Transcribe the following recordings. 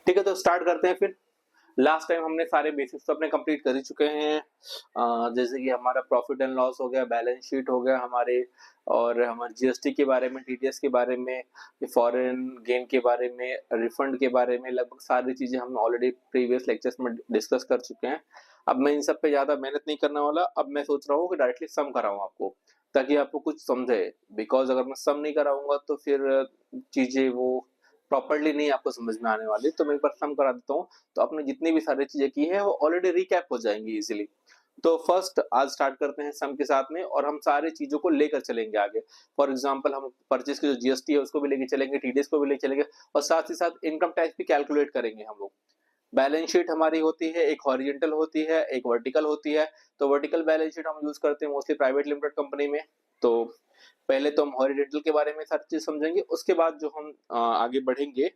ठीक है, तो स्टार्ट करते हैं फिर। लास्ट टाइम हमने सारे बेसिक्स तो अपने कंप्लीट कर ही चुके हैं। जैसे कि हमारा प्रॉफिट एंड लॉस हो गया, बैलेंस शीट हो गया हमारे, और हमारे जीएसटी के बारे में, टीडीएस के बारे में, फॉरेन गेन के बारे में, रिफंड के बारे में, लगभग सारी चीजें हम ऑलरेडी प्रीवियस लेक्चर्स में डिस्कस कर चुके हैं। अब मैं इन सब पे ज्यादा मेहनत नहीं करने वाला। अब मैं सोच रहा हूँ कि डायरेक्टली सम कराऊं आपको, ताकि आपको कुछ समझे। बिकॉज अगर मैं सम नहीं कराऊंगा तो फिर चीजें वो प्रॉपरली नहीं आपको समझ में आने वाली। तो मैं एक बार सम करा देता हूँ, तो आपने जितनी भी सारी चीजें की है वो ऑलरेडी रिकैप हो जाएंगी इजीली। तो फर्स्ट आज स्टार्ट करते हैं सम के साथ में, और हम सारी चीजों को लेकर चलेंगे आगे। फॉर एग्जांपल हम परचेज की जो जीएसटी है उसको भी लेके चलेंगे, टीडीएस को भी लेके चलेंगे, और साथ ही साथ इनकम टैक्स भी कैलकुलेट करेंगे हम लोग। बैलेंस शीट हमारी होती है, एक हॉरिजेंटल होती है, एक वर्टिकल होती है। तो वर्टिकल बैलेंस शीट हम यूज करते हैं मोस्टली प्राइवेट लिमिटेड कंपनी में। तो पहले तो हम हॉरिजेंटल के बारे में सारी चीज समझेंगे, उसके बाद जो हम आगे बढ़ेंगे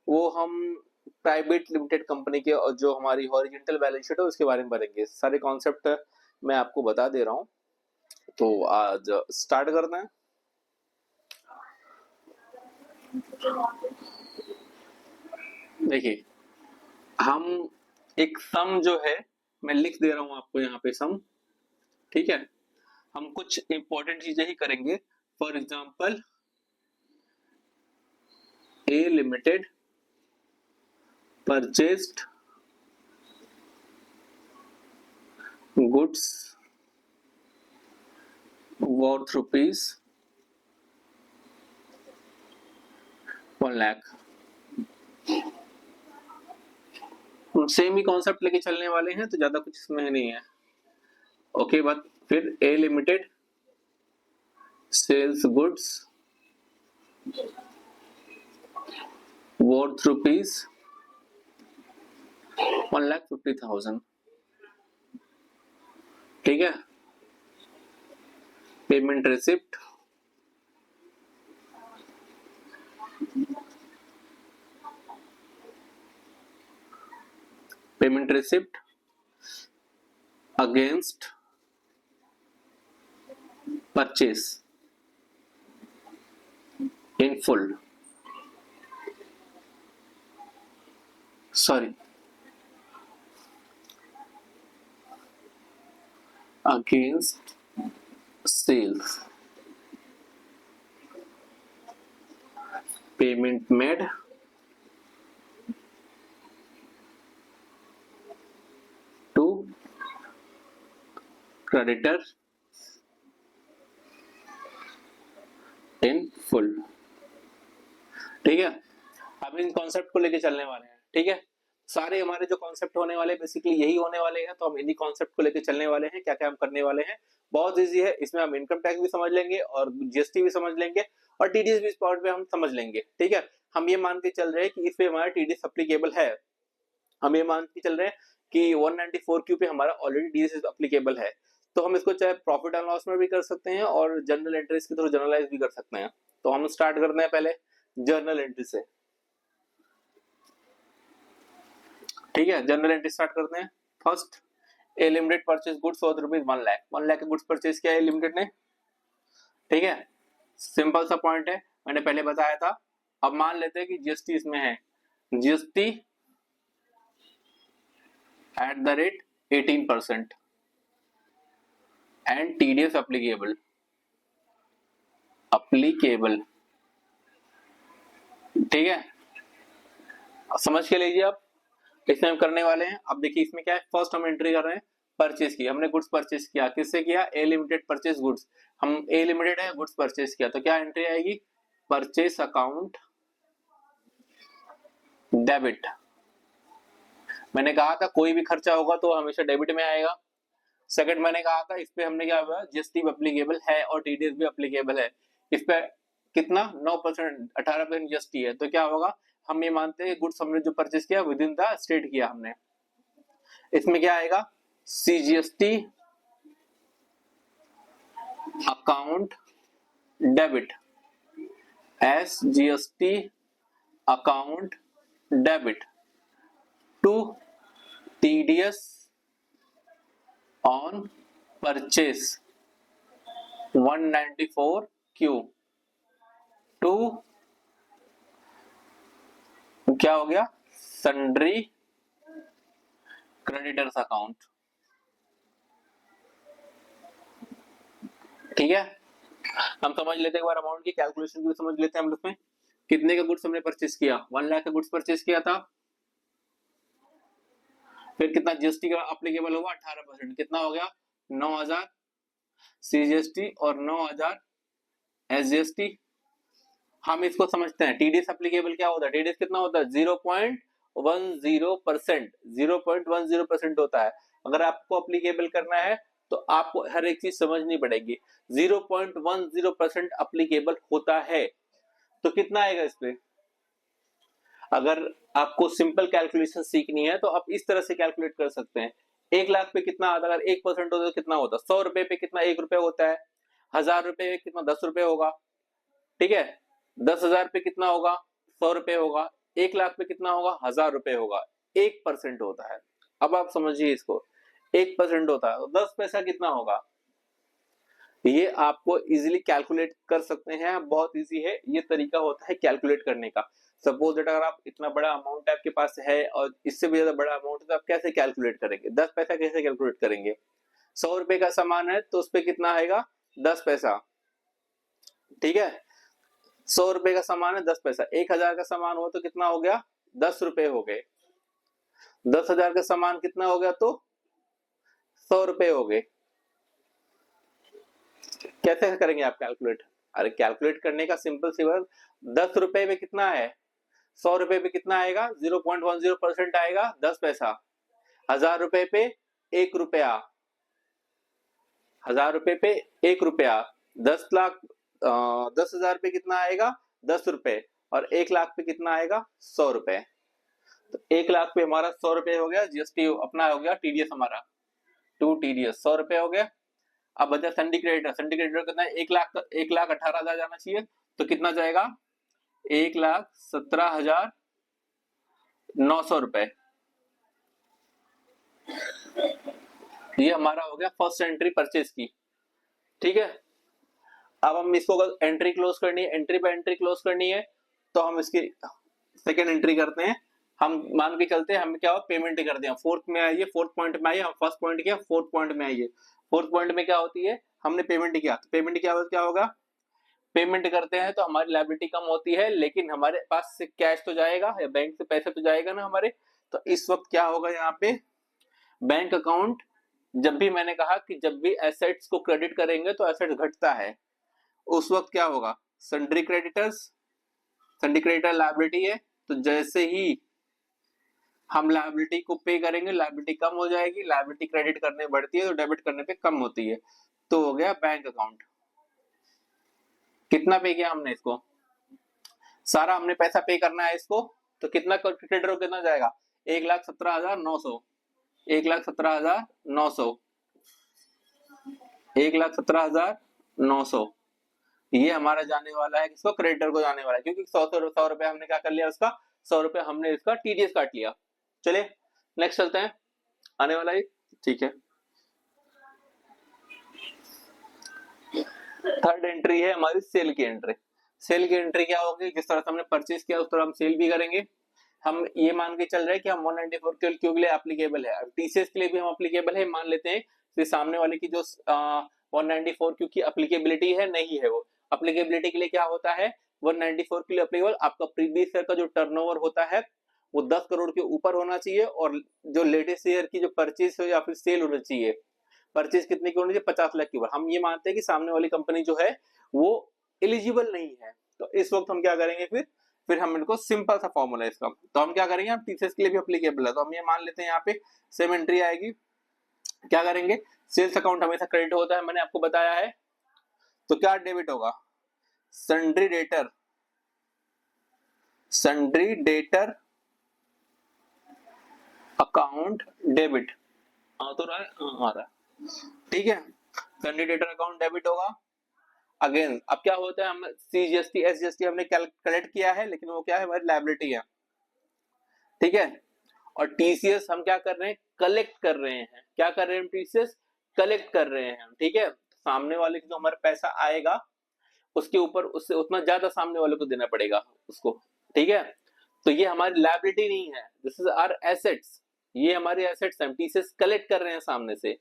वो हम प्राइवेट लिमिटेड कंपनी के, और जो हमारी हॉरिजेंटल बैलेंस शीट है उसके बारे में बढ़ेंगे। सारे कॉन्सेप्ट मैं आपको बता दे रहा हूँ। तो आज स्टार्ट करते हैं। देखिए, हम एक सम जो है मैं लिख दे रहा हूं आपको यहाँ पे सम। ठीक है, हम कुछ इंपॉर्टेंट चीजें ही करेंगे। For example, A limited purchased goods worth rupees 1 lakh. Same he concept लेके चलने वाले हैं, तो ज्यादा कुछ इसमें नहीं है। ओके, बात फिर A limited sells goods worth rupees 1,50,000। ठीक है, payment receipt against purchase in full, sorry, against sales, payment made to creditor in full. ठीक है, अब इन कॉन्सेप्ट को लेके चलने वाले हैं। ठीक है, सारे हमारे जो कॉन्सेप्ट होने वाले बेसिकली यही होने वाले हैं। तो हम इन्हीं कॉन्सेप्ट को लेके चलने वाले हैं। क्या क्या हम करने वाले हैं, बहुत इजी है। इसमें हम इनकम टैक्स भी समझ लेंगे, और जीएसटी भी समझ लेंगे, और टीडीएस भी इस पार्ट पे हम समझ लेंगे। ठीक है, हम ये मान के चल रहे हैं कि इस पे हमारा टीडीएस एप्लीकेबल है। हम ये मान के चल रहे हैं कि 194Q पे हमारा ऑलरेडी टीडीएस एप्लीकेबल है। तो हम इसको चाहे प्रॉफिट एंड लॉस में भी कर सकते हैं, और जर्नल एंट्रीज के थ्रू जर्नलाइज भी कर सकते हैं। तो हम स्टार्ट करते हैं पहले जर्नल एंट्री से। ठीक है, जनरल एंट्री स्टार्ट करते हैं। First, A limited purchase goods for rupees 1 lakh. 1 lakh के गुड्स परचेज किया है लिमिटेड ने। ठीक है, सिंपल सा पॉइंट है, मैंने पहले बताया था। अब मान लेते हैं कि जीएसटी इसमें है, GST at the rate 18% and TDS applicable ठीक है, समझ के लीजिए। आप इसमें हम करने वाले हैं। अब देखिए इसमें क्या है, फर्स्ट हम एंट्री कर रहे हैं परचेज की। हमने गुड्स परचेज किया, किससे किया, ए लिमिटेड परचेज गुड्स। हम ए लिमिटेड है, गुड्स परचेज किया, तो क्या एंट्री आएगी, परचेज अकाउंट डेबिट। मैंने कहा था कोई भी खर्चा होगा तो हमेशा डेबिट में आएगा। सेकंड, मैंने कहा था इस पे हमने क्या हुआ, जीएसटी भी एप्लीकेबल है और टीडीएस भी एप्लीकेबल है। इस पे कितना, 9%, 18% जीएसटी है। तो क्या होगा, हम ये मानते हैं गुड्स हमने जो परचेज किया विद इन द स्टेट किया हमने। इसमें क्या आएगा, CGST account debit, SGST account debit to TDS on purchase 194Q to क्या हो गया, सन्ड्री क्रेडिटर्स अकाउंट, ठीक है। हम समझ लेते हैं एक बार अमाउंट की कैलकुलेशन भी समझ लेते हैं हम उसमें। कितने का गुड्स हमने परचेस किया, 1 लाख का गुड्स परचेस किया था, फिर कितना जीएसटी का अप्लीकेबल होगा 18%, कितना हो गया 9000 सीजीएसटी और 9000 एसजीएसटी। हम इसको समझते हैं टीडीएस अप्लीकेबल क्या होता है, टीडीएस कितना होता है 0.10%, 0.10% होता है। अगर आपको अप्लीकेबल करना है तो आपको हर एक चीज समझनी पड़ेगी। 0.10% अप्लीकेबल होता है तो कितना आएगा इस पे। अगर आपको सिंपल कैलकुलेशन सीखनी है तो आप इस तरह से कैलकुलेट कर सकते हैं। 1 लाख पे कितना आता है, अगर 1% होता है तो कितना होता है, 100 रुपए पे कितना 1 रुपए होता है, 1000 रुपए पे कितना 10 रुपए होगा, ठीक है। 10,000 पे कितना होगा 100 रुपए होगा, 1 लाख पे कितना होगा 1000 रुपए होगा, 1% होता है। अब आप समझिए इसको, 1% होता है तो 10 पैसा कितना होगा, ये आपको इजीली कैलकुलेट कर सकते हैं। बहुत इजी है, ये तरीका होता है कैलकुलेट करने का। सपोज दैट अगर आप इतना बड़ा अमाउंट आपके पास है और इससे भी ज्यादा बड़ा अमाउंट है तो आप कैसे कैलकुलेट करेंगे, 10 पैसा कैसे कैलकुलेट करेंगे। 100 रुपए का सामान है तो उस पर कितना आएगा 10 पैसा, ठीक है। 100 रुपए का सामान है 10 पैसा, 1000 का सामान हुआ तो कितना हो गया 10 रुपए हो गए, 10,000 का सामान कितना हो गया तो 100 रुपए हो गए। कैसे करेंगे आप कैलकुलेट, अरे कैलकुलेट करने का सिंपल सी बात, 10 रुपए में कितना है 100 रुपए पे कितना आएगा 0.10% आएगा 10 पैसा, 1000 रुपए पे 1 रुपया, 1000 रुपए पे 1 रुपया, 10,000 पे कितना आएगा 10 रुपए और 1 लाख पे कितना आएगा 100 रुपए। तो 1 लाख पे हमारा 100 रुपए हो गया, जीएसटी अपना हो गया, टीडीएस हमारा 2 टीडीएस 100 रुपए हो गया। अब बचा सन्डी क्रेडिटर, सन्डी क्रेडिटर कितना है 1,18,000 जाना चाहिए तो कितना जाएगा 1,17,900 रुपए। ये हमारा हो गया फर्स्ट एंट्री परचेज की, ठीक है। अब हम इसको एंट्री क्लोज करनी है, एंट्री पे एंट्री क्लोज करनी है तो हम इसकी सेकेंड एंट्री करते हैं। हम मान के चलते हैं हमें क्या हो पेमेंट कर दिया, फोर्थ में आइए, फोर्थ पॉइंट में आइए, हम फर्स्ट पॉइंट किया, फोर्थ पॉइंट में आइए। फोर्थ पॉइंट में क्या होती है, हमने पेमेंट किया, तो पेमेंट क्या होगा, पेमेंट करते हैं तो हमारी लायबिलिटी कम होती है लेकिन हमारे पास से कैश तो जाएगा या बैंक से पैसे तो जाएगा ना हमारे। तो इस वक्त क्या होगा यहाँ पे बैंक अकाउंट, जब भी मैंने कहा कि जब भी एसेट्स को क्रेडिट करेंगे तो एसेट्स घटता है, उस वक्त क्या होगा sundry creditors, sundry creditor liability है तो जैसे ही हम लायबिलिटी को पे करेंगे लायबिलिटी कम हो जाएगी, लायबिलिटी क्रेडिट करने बढ़ती है तो डेबिट करने पे कम होती है, तो हो गया बैंक अकाउंट। कितना पे किया हमने इसको, सारा हमने पैसा पे करना है इसको, तो कितना क्रेडिटर कितना जाएगा 1,17,900, 1,17,900, 1,17,900 ये हमारा जाने वाला है, किसको क्रेडिटर को जाने वाला है, क्योंकि 100 रुपए हमने क्या कर लिया उसका 100 रुपए हमने इसका टीडीएस काट लिया। चलिए नेक्स्ट चलते हैं, आने वाला है, ठीक है। थर्ड एंट्री है हमारी सेल की एंट्री। सेल की एंट्री क्या होगी, जिस तरह से हमने परचेज किया उस तरह हम सेल भी करेंगे। हम ये मान के चल रहे हैं कि हम 194 क्यों के लिए एप्लीकेबल है, टीसीएस के लिए भी हम एप्लीकेबल है, मान लेते हैं तो सामने वाले की जो 194 क्योंकि एप्लीकेबिलिटी है नहीं है, वो एप्लीकेबिलिटी के लिए क्या होता है 194 के लिए एप्लीकेबल आपका प्रीवियस ईयर का जो टर्नओवर होता है वो 10 करोड़ के ऊपर होना चाहिए और जो लेटेस्ट ईयर की जो परचेज हो या फिर सेल होना चाहिए, परचेज कितने की होनी चाहिए 50 लाख की ऊपर। हम ये मानते हैं कि सामने वाली कंपनी जो है वो एलिजिबल नहीं है, तो इस वक्त हम क्या करेंगे फिर हम इनको सिंपल सा फॉर्मूला है इसका, तो हम क्या करेंगे हम टीसीएस के लिए भी एप्लीकेबल है तो हम ये मान लेते हैं यहाँ पे सेम एंट्री आएगी। क्या करेंगे सेल्स अकाउंट हमेशा क्रेडिट होता है मैंने आपको बताया है, तो क्या डेबिट होगा sundry debtor, sundry debtor account debit आ तो रहा है, आ रहा है, ठीक है। सन्ड्री डेटर अकाउंट डेबिट होगा। अगेन अब क्या होता है हम सीजीएसटी एसजीएसटी हमने कलेक्ट किया है लेकिन वो क्या है हमारी लायबिलिटी है, ठीक है। और टीसीएस हम क्या कर रहे हैं कलेक्ट कर रहे हैं, क्या कर रहे हैं टीसीएस कलेक्ट कर रहे हैं, ठीक है। सामने वाले को जो हमारा पैसा आएगा उसके ऊपर उससे उतना ज्यादा सामने वाले को देना पड़ेगा उसको, ठीक है। तो ये हमारी लायबिलिटी नहीं है, दिस इज आवर एसेट्स, ये हमारी एसेट्स हैं, टीसीएस कलेक्ट कर रहे हैं सामने से,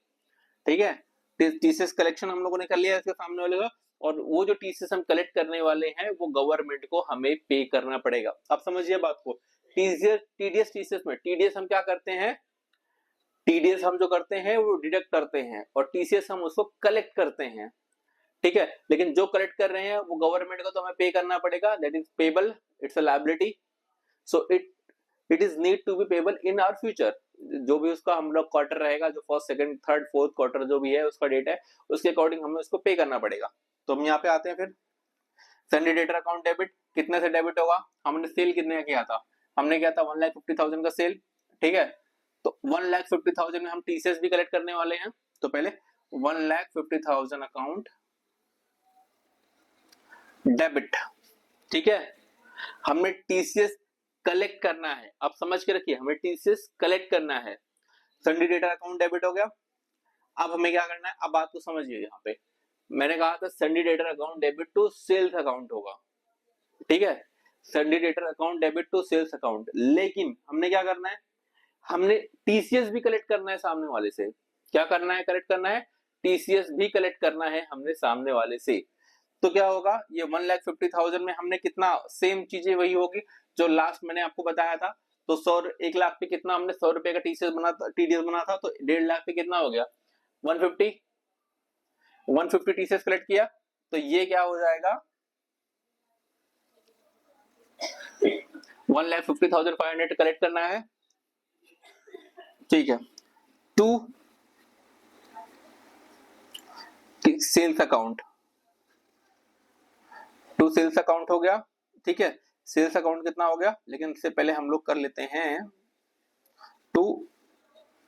ठीक है। टीसीएस कलेक्शन हम लोगों ने कर लिया इसके सामने वाले का, और वो जो टीसीएस हम कलेक्ट करने वाले हैं वो गवर्नमेंट को हमें पे करना पड़ेगा। अब समझिए बात को, टीडीएस टीसीएस में टीडीएस हम क्या करते हैं, टीडीएस हम जो करते हैं वो डिडक्ट करते हैं, और टीसीएस हम उसको कलेक्ट करते हैं, ठीक है। लेकिन जो कलेक्ट कर रहे हैं वो गवर्नमेंट को तो हमें पे करना पड़ेगा, that is payable, it's a liability, so it is need to be payable in our future. जो भी उसका हम लोग क्वार्टर रहेगा, जो first second third fourth quarter जो भी है उसका डेट है, उसके अकॉर्डिंग हमें उसको पे करना पड़ेगा। तो हम यहाँ पे आते हैं फिर, सन्डी डेटर अकाउंट डेबिट, कितने से डेबिट होगा, हमने सेल कितने का किया था, हमने किया था 1,50,000 का सेल, ठीक है। तो 1,50,000 में हम टीसीएस भी कलेक्ट करने वाले हैं, तो पहले 1,50,000 अकाउंट डेबिट, ठीक है। हमने टीसीएस कलेक्ट करना है, आप समझ के रखिए, हमें टीसीएस कलेक्ट करना है, सन्डी डेटर अकाउंट डेबिट हो गया। अब हमें क्या करना है, अब बात को समझिए, यहाँ पे मैंने कहा था sundry debtor account debit to sales account होगा, ठीक है, sundry debtor account debit to sales account. लेकिन हमने क्या करना है, हमने टीसीएस भी कलेक्ट करना है सामने वाले से, क्या करना है, कलेक्ट करना है, टीसीएस भी कलेक्ट करना है हमने सामने वाले से। तो क्या होगा, ये 1,50,000 में हमने कितना, सेम चीजें वही होगी जो लास्ट मैंने आपको बताया था। तो 1 लाख पे कितना हमने 100 रुपए का टीसीएस बना था, टीडीएस बना था, तो 1.5 लाख पे कितना हो गया, 150 टीसीएस कलेक्ट किया, तो ये क्या हो जाएगा, 1,50,500 कलेक्ट करना है, ठीक है, to sales account, to sales account हो गया, ठीक है। सेल्स अकाउंट कितना हो गया, लेकिन इससे पहले हम लोग कर लेते हैं टू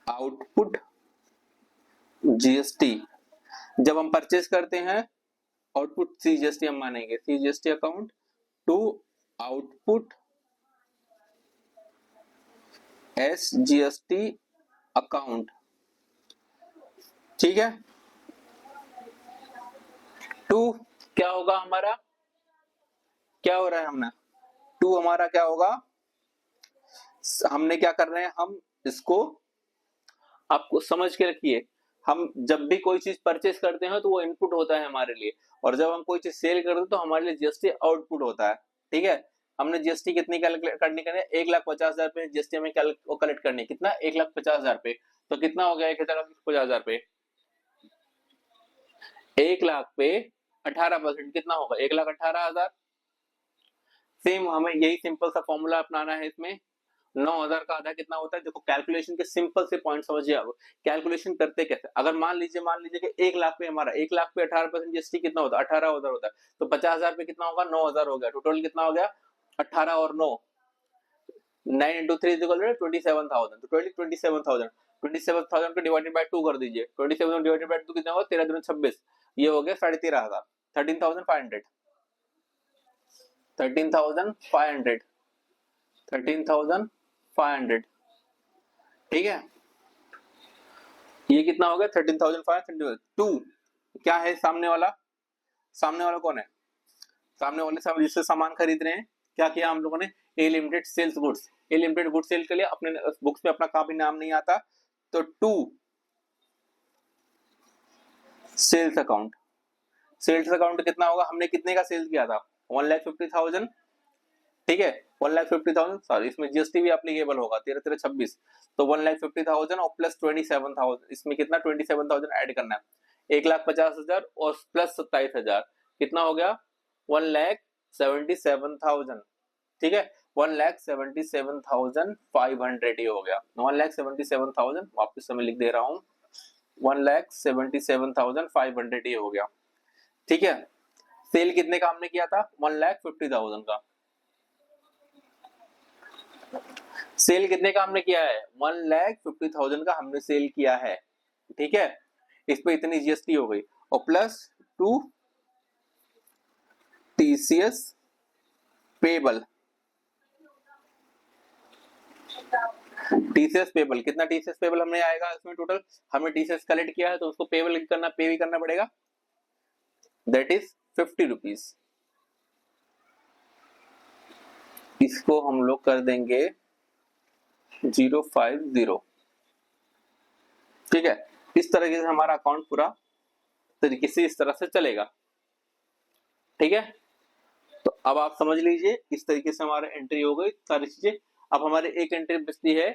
आउटपुट जीएसटी। जब हम परचेस करते हैं आउटपुट सीजीएसटी हम मानेंगे, CGST account to output SGST account, ठीक है। टू क्या होगा हमारा, क्या हो रहा है हमने, टू हमारा क्या होगा, हमने क्या कर रहे हैं, हम इसको आपको समझ के रखिए, हम जब भी कोई चीज परचेस करते हैं तो वो इनपुट होता है हमारे लिए, और जब हम कोई चीज सेल करते हैं तो हमारे लिए जीएसटी आउटपुट होता है, ठीक है। हमने जीएसटी कितनी करनी है, 1,50,000 रुपए जीएसटी हमें कलेक्ट करनी है, कितना, 1,50,000 रुपए, तो कितना हो गया 1,50,000 रुपए, 1 लाख पे 18% कितना होगा, 1,18,000। सेम हमें यही सिंपल सा फॉर्मूला अपनाना है इसमें, 9,000 का आधा कितना होता है, देखो कैलकुलेशन के सिंपल से पॉइंट समझिए आप, कैलकुलेशन करते कैसे, अगर मान लीजिए कि 1 लाख पे हमारा 1 लाख पे 18% जीएसटी कितना होता है, 18,000 होता है, तो 50,000 पे कितना होगा, 9,000 हो गया, टोटल कितना हो गया, 18 और 9, 9 into 3 is equal to 27,000, तो 27,000 को डिवाइडेड बाय 2 कर दीजिए, 27 डिवाइडेड बाय 2 कितना होगा, 13 दूनी 26, ये हो गया 13,500, 13,500, 13,500, 13,500, ठीक है। ये कितना हो गया, 13,500। टू क्या है, सामने वाला, सामने वाला कौन है, सामने वाले सब जिससे सामान खरीद रहे हैं, क्या किया हम लोगों ने, ए लिमिटेड सेल्स गुड्स, ए लिमिटेड गुड्स सेल के लिए अपने बुक्स में अपना काफी नाम नहीं आता, तो to sales account, sales account कितना होगा, हमने कितने का सेल्स किया था, 1,50,000, ठीक है, 1,50,000, सॉरी इसमें जीएसटी भी एप्लीकेबल होगा, 13,26, तो 1,50,000 और प्लस 27,000, इसमें कितना 27,000 ऐड करना है, 1,50,000 और प्लस 27,000 कितना हो गया, 1,77,000, ठीक है, 1,77,500 ये हो गया, 1,77,000 वापस मैं लिख दे रहा हूं, 1,77,500 ये हो गया, ठीक है। सेल कितने का हमने किया था, 1,50,000 का, सेल कितने का हमने किया है, 1,50,000 का हमने सेल किया है, ठीक है, इस पे इतनी जीएसटी हो गई, और plus two TCS payable, TCS payable कितना, टीसीएस पेबल हमने आएगा इसमें टोटल, हमने टीसीएस कलेक्ट किया है तो उसको पेबल करना, पे भी करना पड़ेगा, दैट इज 50 रुपीज, इसको हम लोग कर देंगे 050। ठीक है, इस तरीके से हमारा अकाउंट पूरा तरीके से इस तरह से चलेगा। ठीक है, तो अब आप समझ लीजिए इस तरीके से हमारा एंट्री हो गई सारी चीजें। अब हमारे एक एंट्री बचती है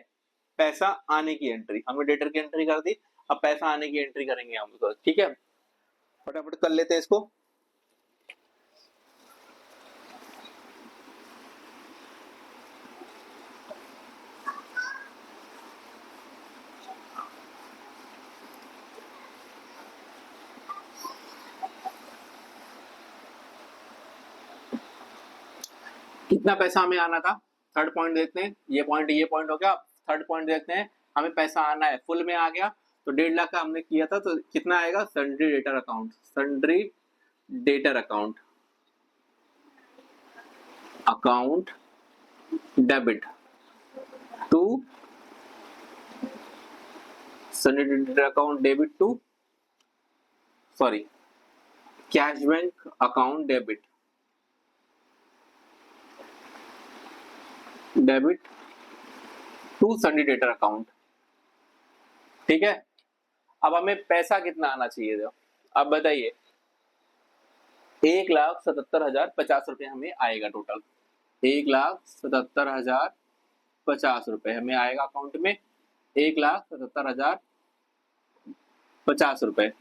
पैसा आने की एंट्री, हमने डेटर की एंट्री कर दी, अब पैसा आने की एंट्री करेंगे हम तो। ठीक है, फटाफट कर लेते हैं इसको। कितना पैसा हमें आना था, थर्ड पॉइंट देखते हैं। ये पॉइंट हो गया। थर्ड पॉइंट देखते हैं, हमें पैसा आना है, फुल में आ गया तो 1.5 लाख का हमने किया था, तो कितना आएगा, sundry debtor account, sundry debtor account, account debit to, sundry debtor account debit to, sorry, cash bank account debit, debit to sundry debtor account. ठीक है, अब हमें पैसा कितना आना चाहिए था, अब बताइए। 1,77,050 रुपए हमें आएगा टोटल, 1,77,050 रुपए हमें आएगा अकाउंट में, 1,77,050 रुपए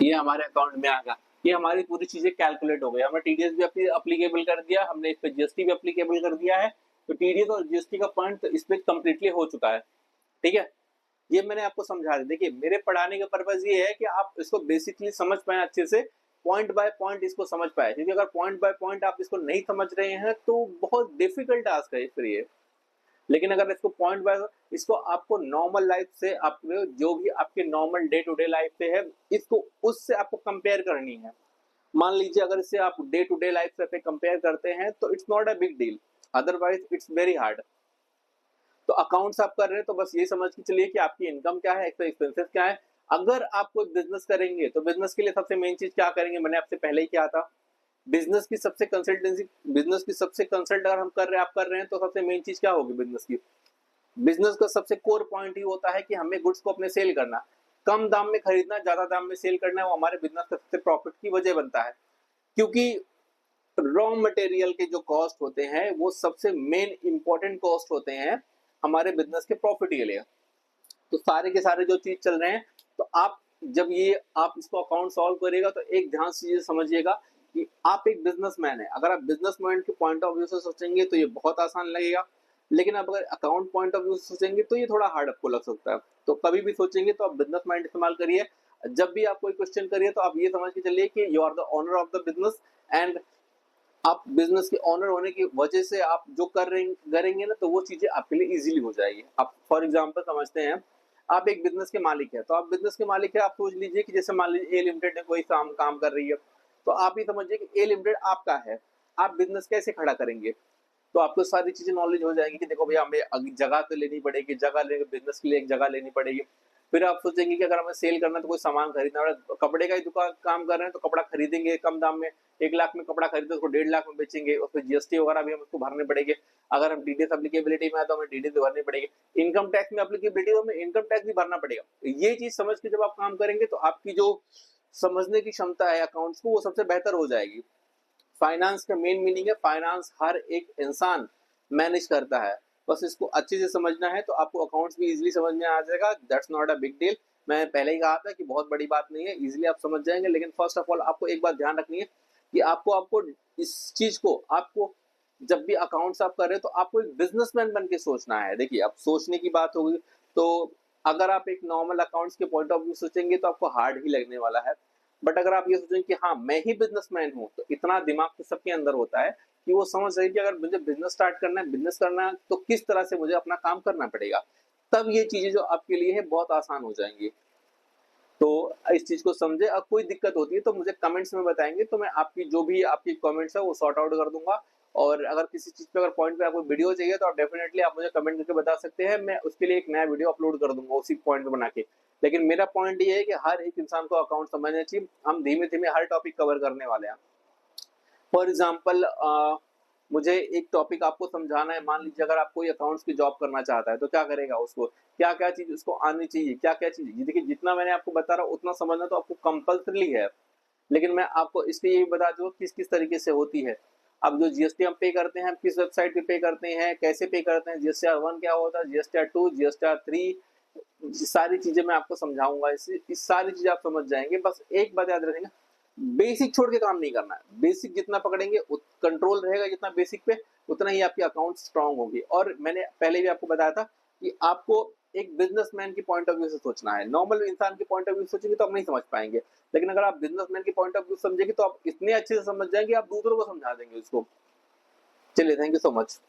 ये हमारे अकाउंट में आएगा। ये हमारी पूरी चीजें कैलकुलेट हो गई, हमने टीडीएस भी अप्लीकेबल कर दिया, हमने इस पे जीएसटी भी अप्लीकेबल कर दिया है, तो टीडीएस और जीएसटी का पॉइंट इस पे कम्प्लीटली हो चुका है। ठीक है, ये मैंने आपको समझा दिया। देखिए मेरे पढ़ाने का पर्पज ये है कि आप इसको बेसिकली समझ पाए अच्छे से, पॉइंट बाय पॉइंट इसको समझ पाए, क्योंकि अगर पॉइंट बाय पॉइंट आप इसको नहीं समझ रहे हैं तो बहुत डिफिकल्ट टास्क है फिर ये। लेकिन अगर इसको पॉइंट बाय, इसको आपको नॉर्मल लाइफ से, आप जो भी आपके normal day to day life से है, इसको उससे आपको कंपेयर करनी है। मान लीजिए अगर इससे आप डे टू डे लाइफ से कंपेयर करते हैं तो it's not a big deal, otherwise it's very hard. तो अकाउंट्स आप कर रहे हैं तो बस ये समझ के चलिए कि आपकी इनकम क्या है, एक्सपेंसेस क्या है। अगर आप कोई बिजनेस करेंगे तो बिजनेस के लिए सबसे मेन चीज क्या करेंगे, मैंने आपसे पहले ही किया था, बिजनेस की सबसे कंसल्टेंसी, बिजनेस की सबसे कंसल्ट अगर हम कर रहे हैं, आप कर रहे हैं, तो सबसे मेन चीज क्या होगी बिजनेस की, बिजनेस का सबसे कोर पॉइंट ही होता है कि हमें गुड्स को अपने सेल करना, कम दाम में खरीदना, ज्यादा दाम में सेल करना, वो हमारे बिजनेस का सबसे प्रॉफिट की वजह बनता है। क्योंकि रॉ मटेरियल के जो कॉस्ट होते हैं वो सबसे मेन इंपॉर्टेंट कॉस्ट होते हैं हमारे बिजनेस के प्रॉफिट के लिए। तो सारे के सारे जो चीज चल रहे हैं, तो आप जब ये आप इसको अकाउंट सॉल्व करिएगा तो एक ध्यान से चीजें समझिएगा कि आप एक बिजनेसमैन है। अगर आप बिजनेसमैन के पॉइंट ऑफ व्यू से सोचेंगे तो ये बहुत आसान लगेगा, लेकिन आप अगर अकाउंट पॉइंट ऑफ व्यू से सोचेंगे तो ये थोड़ा हार्ड आपको लग सकता है। तो कभी भी सोचेंगे तो आप बिजनेस माइंड इस्तेमाल करिए। जब भी आप कोई क्वेश्चन करिए तो आप ये समझ के चलिए कि you are the owner of the business, and आप बिजनेस के ओनर होने की वजह से आप जो करेंगे ना, तो वो चीजें आपके लिए इजीली हो जाएगी। आप फॉर एग्जांपल समझते हैं, आप एक बिजनेस के मालिक है, तो आप बिजनेस के मालिक है, आप सोच लीजिए कि जैसे मान लीजिए ए लिमिटेड ने कोई काम कर रही है, तो आप ही समझिए कि ए लिमिटेड आपका है, आप बिजनेस कैसे खड़ा करेंगे, तो आपको सारी चीजें नॉलेज हो जाएगी कि देखो भैया हमें जगह तो लेनी पड़ेगी, जगह लेके बिजनेस के लिए एक जगह लेनी पड़ेगी। फिर आप सोचेंगे कि अगर हमें सेल करना है तो कोई सामान खरीदना है, कपड़े का ही दुकान काम कर रहे हैं तो कपड़ा खरीदेंगे कम दाम में, 1 लाख में कपड़ा खरीदे उसको 1.5 लाख में बेचेंगे, और फिर जीएसटी वगैरह भी हम उसको भरने पड़ेंगे। अगर हम टीडीएस एप्लीकेबिलिटी में है तो हमें टीडीएस भरनी पड़ेगी, इनकम टैक्स में एप्लीकेबिलिटी तो हमें इनकम टैक्स भी भरना पड़ेगा। ये चीज समझ के जब आप काम करेंगे तो आपकी जो समझने की क्षमता है अकाउंट्स को, वो सबसे बेहतर हो जाएगी। फाइनेंस का मेन मीनिंग है, फाइनेंस हर एक इंसान मैनेज करता है, बस इसको अच्छे से समझना है तो आपको अकाउंट्स भी इजीली समझ में आ जाएगा। That's not a big deal, मैं पहले ही कहा था कि बहुत बड़ी बात नहीं है, इजीली आप समझ जाएंगे। लेकिन फर्स्ट ऑफ ऑल आपको एक बात ध्यान रखनी है कि आपको आपको इस चीज को, आपको जब भी अकाउंट्स आप कर रहे हो तो आपको एक बिजनेसमैन बन के सोचना है। देखिए अब सोचने की बात होगी, तो अगर आप एक नॉर्मल अकाउंट्स के पॉइंट ऑफ व्यू सोचेंगे तो आपको हार्ड ही लगने वाला है। बट अगर आप ये सोचेंगे कि हाँ मैं ही बिजनेसमैन हूँ, तो इतना दिमाग तो सबके अंदर होता है कि वो समझ रहे कि अगर मुझे बिजनेस स्टार्ट करना है, बिजनेस करना है, तो किस तरह से मुझे अपना काम करना पड़ेगा, तब ये चीजें जो आपके लिए है बहुत आसान हो जाएंगी। तो इस चीज को समझे। अब कोई दिक्कत होती है तो मुझे कमेंट्स में बताएंगे, तो मैं आपकी जो भी आपकी कमेंट्स है वो सॉर्ट आउट कर दूंगा। और अगर किसी चीज पे, अगर पॉइंट पे आपको वीडियो चाहिए तो आप डेफिनेटली आप मुझे कमेंट करके बता सकते हैं, मैं उसके लिए एक नया वीडियो अपलोड कर दूंगा उसी पॉइंट पे बना के। लेकिन मेरा पॉइंट ये है कि हर एक इंसान को अकाउंट समझना चाहिए। हम धीमे धीमे हर टॉपिक कवर करने वाले हैं। फॉर एग्जाम्पल मुझे एक टॉपिक आपको समझाना है, मान लीजिए अगर आप कोई अकाउंट्स की जॉब करना चाहता है तो क्या करेगा उसको, क्या-क्या चीज़ उसको आनी चाहिए, क्या-क्या चीज़, देखिए जितना मैंने आपको बता रहा हूँ उतना समझना तो आपको कंपल्सरी है। लेकिन मैं आपको इसलिए ये बता दूँ किस-किस तरीके से होती है। अब जो जीएसटी हम पे करते हैं, हम किस वेबसाइट पे पे करते हैं, कैसे पे करते हैं, जीएसटीआर 1 क्या होता है, जीएसटीआर 2, जीएसटीआर 3, सारी चीज़ें मैं आपको समझाऊँगा। इस सारी चीज़ें आप समझ जाएँगे। बस एक बात याद रखिएगा, बेसिक छोड़ के काम नहीं करना है। बेसिक जितना पकड़ेंगे कंट्रोल रहेगा जितना बेसिक पे, उतना ही आपकी अकाउंट स्ट्रांग होगी। और मैंने पहले भी आपको बताया था कि आपको एक बिजनेसमैन की पॉइंट ऑफ व्यू से सोचना है। नॉर्मल इंसान की पॉइंट ऑफ व्यू से सोचेंगे तो आप नहीं समझ पाएंगे, लेकिन अगर आप बिजनेसमैन की पॉइंट ऑफ व्यू समझेंगे तो आप इतने अच्छे से समझ जाएंगे, आप दूसरों को समझा देंगे उसको। चलिए, थैंक यू सो मच।